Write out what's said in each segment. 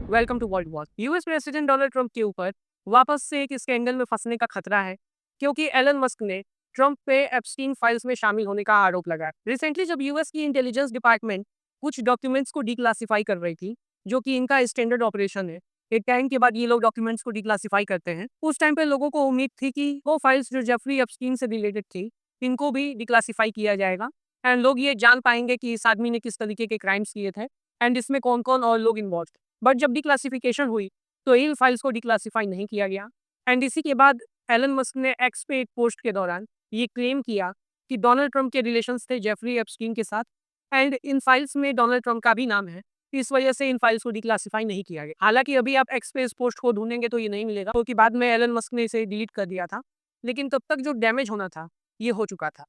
Welcome to world watch. US president Donald Trump के ऊपर वापस से एक स्कैंडल में फंसने का खतरा है, क्योंकि एलन मस्क ने ट्रंप पे एप्स्टीन फाइल्स में शामिल होने का आरोप लगाया। रिसेंटली जब यूएस की इंटेलिजेंस डिपार्टमेंट कुछ डॉक्यूमेंट्स को डिक्लासिफाई कर रही थी, जो कि इनका स्टैंडर्ड ऑपरेशन है, एक टाइम के बाद ये लोग डॉक्यूमेंट्स को डिक्लासिफाई करते हैं। उस टाइम पे लोगों को उम्मीद थी कि वो फाइल्स जो जेफरी एप्स्टीन से रिलेटेड थी, इनको भी डिक्लासिफाई किया जाएगा एंड लोग ये जान पाएंगे कि इस आदमी ने किस तरीके के क्राइम्स किए थे एंड इसमें कौन कौन और लोग इन्वॉल्व। बट जब डिक्लासिफिकेशन हुई तो इन फाइल्स को डिक्लासिफाई नहीं किया गया एंड इसी के बाद एलन मस्क ने एक्स पे एक पोस्ट के दौरान ये क्लेम किया कि डोनाल्ड ट्रंप के रिलेशंस थे जेफरी एप्स्टीन के साथ एंड इन फाइल्स में डोनाल्ड ट्रंप का भी नाम है। इस वजह से इन फाइल्स को डिक्लासिफाई नहीं किया गया। हालांकि अभी आप एक्स पे इस पोस्ट को ढूंढेंगे तो ये नहीं मिलेगा, क्योंकि बाद में एलन मस्क ने इसे डिलीट कर दिया था, लेकिन तब तक जो डैमेज होना था ये हो चुका था।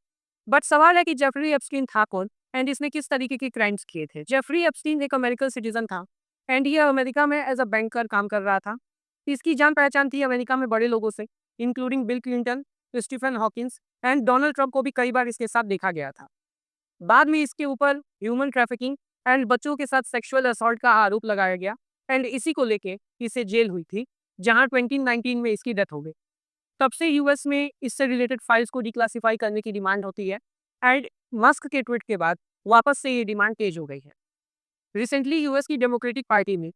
बट सवाल है कि जेफरी एप्स्टीन था कौन एंड इसने किस तरीके के क्राइम्स किए थे। जेफरी एप्स्टीन एक अमेरिकन सिटीजन था एंड ये अमेरिका में एज अ बैंकर काम कर रहा था। इसकी जान पहचान थी अमेरिका में बड़े लोगों से, including Bill Clinton, Stephen Hawkins and Donald Trump को भी कई बार इसके साथ देखा गया था। बाद में इसके ऊपर ह्यूमन ट्रैफिकिंग एंड बच्चों के साथ सेक्सुअल असॉल्ट का आरोप लगाया गया एंड इसी को लेके इसे जेल हुई थी, जहां 2019 में इसकी डेथ हो गई। तब से यूएस में इससे रिलेटेड फाइल्स को डिक्लासिफाई करने की डिमांड होती है एंड मस्क के ट्वीट के बाद वापस से ये डिमांड तेज हो गई है। रिसेंटली यूएस की डेमोक्रेटिक पार्टी ने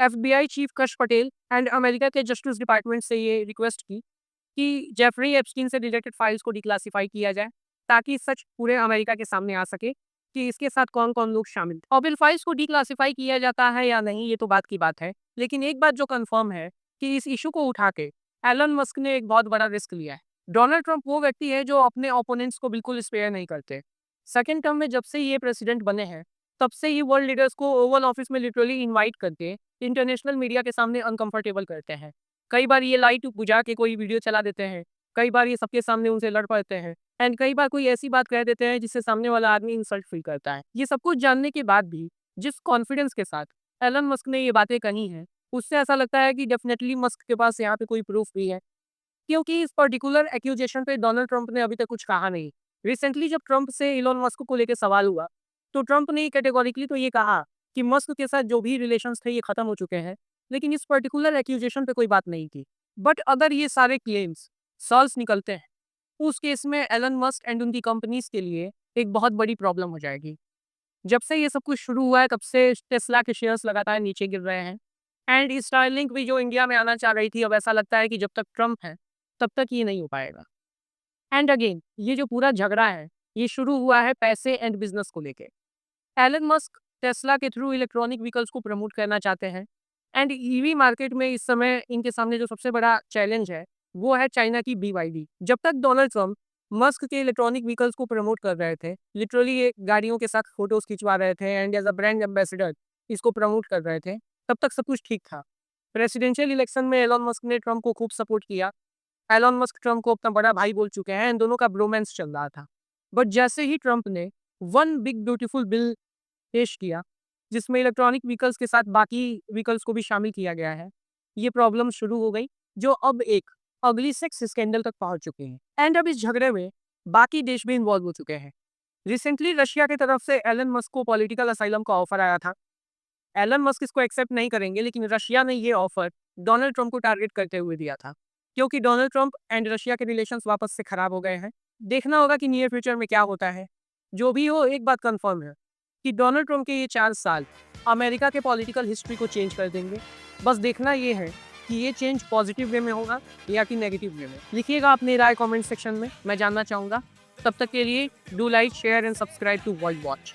एफबीआई चीफ कश पटेल एंड अमेरिका के जस्टिस डिपार्टमेंट से ये रिक्वेस्ट की कि जेफरी एप्स्टीन से रिलेटेड फाइल्स को डिक्लासिफाई किया जाए, ताकि सच पूरे अमेरिका के सामने आ सके कि इसके साथ कौन कौन लोग शामिल थे। अब इन फाइल्स को डिक्लासिफाई किया जाता है या नहीं ये तो बात की बात है, लेकिन एक बात जो कंफर्म है कि इस इशू को उठा के एलन मस्क ने एक बहुत बड़ा रिस्क लिया है। डोनाल्ड ट्रंप वो व्यक्ति है जो अपने ओपोनेंट्स को बिल्कुल स्पेयर नहीं करते। सेकेंड टर्म में जब से ये प्रेसिडेंट बने हैं, तब से ही वर्ल्ड लीडर्स को ओवल ऑफिस में लिटरली इनवाइट करके इंटरनेशनल मीडिया के सामने अनकंफर्टेबल करते हैं। कई बार ये लाइट बुझा के कोई वीडियो चला देते हैं, कई बार ये सबके सामने उनसे लड़ पड़ते हैं एंड कई बार कोई ऐसी बात कह देते हैं जिससे सामने वाला आदमी इंसल्ट फील करता है। ये सब कुछ जानने के बाद भी जिस कॉन्फिडेंस के साथ एलन मस्क ने ये बातें कही हैं, उससे ऐसा लगता है कि डेफिनेटली मस्क के पास यहाँ पे कोई प्रूफ भी है, क्योंकि इस पर्टिकुलर एक्यूजेशन पे डोनाल्ड ट्रंप ने अभी तक कुछ कहा नहीं। रिसेंटली जब ट्रंप से इलोन मस्क को लेकर सवाल हुआ, तो ट्रंप ने कैटेगोरिकली तो ये कहा कि मस्क के साथ जो भी रिलेशंस थे ये खत्म हो चुके हैं, लेकिन इस पर्टिकुलर एक्यूजेशन पे कोई बात नहीं की। बट अगर ये सारे क्लेम्स सॉल्व निकलते हैं, उस केस में एलन मस्क एंड उनकी कंपनीज के लिए एक बहुत बड़ी प्रॉब्लम हो जाएगी। जब से ये सब कुछ शुरू हुआ है, तब से टेस्ला के शेयर्स लगातार नीचे गिर रहे हैं एंड स्टारलिंक भी जो इंडिया में आना चाह रही थी, अब ऐसा लगता है कि जब तक ट्रंप है तब तक ये नहीं हो पाएगा। एंड अगेन ये जो पूरा झगड़ा है, ये शुरू हुआ है पैसे एंड बिजनेस को लेके। एलन मस्क टेस्ला के थ्रू इलेक्ट्रॉनिक व्हीकल्स को प्रमोट करना चाहते हैं एंड ईवी मार्केट में इस समय इनके सामने जो सबसे बड़ा चैलेंज है वो है चाइना की BYD। जब तक डोनाल्ड ट्रंप मस्क के इलेक्ट्रॉनिक व्हीकल्स को प्रमोट कर रहे थे, लिटरली ये गाड़ियों के साथ फोटोज खिंचवा रहे थे and as a brand ambassador इसको प्रमोट कर रहे थे, तब तक सब कुछ ठीक था। प्रेसिडेंशियल इलेक्शन में एलन मस्क ने ट्रंप को खूब सपोर्ट किया। एलन मस्क ट्रंप को अपना बड़ा भाई बोल चुके हैं, इन दोनों का ब्रोमांस चल रहा था। बट जैसे ही ट्रंप ने वन बिग ब्यूटीफुल बिल पेश किया, जिसमें इलेक्ट्रॉनिक व्हीकल्स के साथ बाकी व्हीकल्स को भी शामिल किया गया है, ये प्रॉब्लम शुरू हो गई, जो अब एक अगली सेक्स स्कैंडल तक पहुंच चुके हैं एंड अब इस झगड़े में बाकी देश भी इन्वॉल्व हो चुके हैं। रिसेंटली रशिया की तरफ से एलन मस्क को पॉलिटिकल असाइलम का ऑफर आया था। एलन मस्क इसको एक्सेप्ट नहीं करेंगे, लेकिन रशिया ने ये ऑफर डोनाल्ड ट्रंप को टारगेट करते हुए दिया था, क्योंकि डोनाल्ड ट्रंप एंड रशिया के रिलेशंस वापस से खराब हो गए हैं। देखना होगा कि नियर फ्यूचर में क्या होता है। जो भी हो, एक बात कंफर्म है कि डोनाल्ड ट्रंप के ये 4 साल अमेरिका के पॉलिटिकल हिस्ट्री को चेंज कर देंगे। बस देखना ये है कि ये चेंज पॉजिटिव वे में होगा या कि नेगेटिव वे में। लिखिएगा अपनी राय कमेंट सेक्शन में, मैं जानना चाहूँगा। तब तक के लिए do like, share and subscribe to world watch.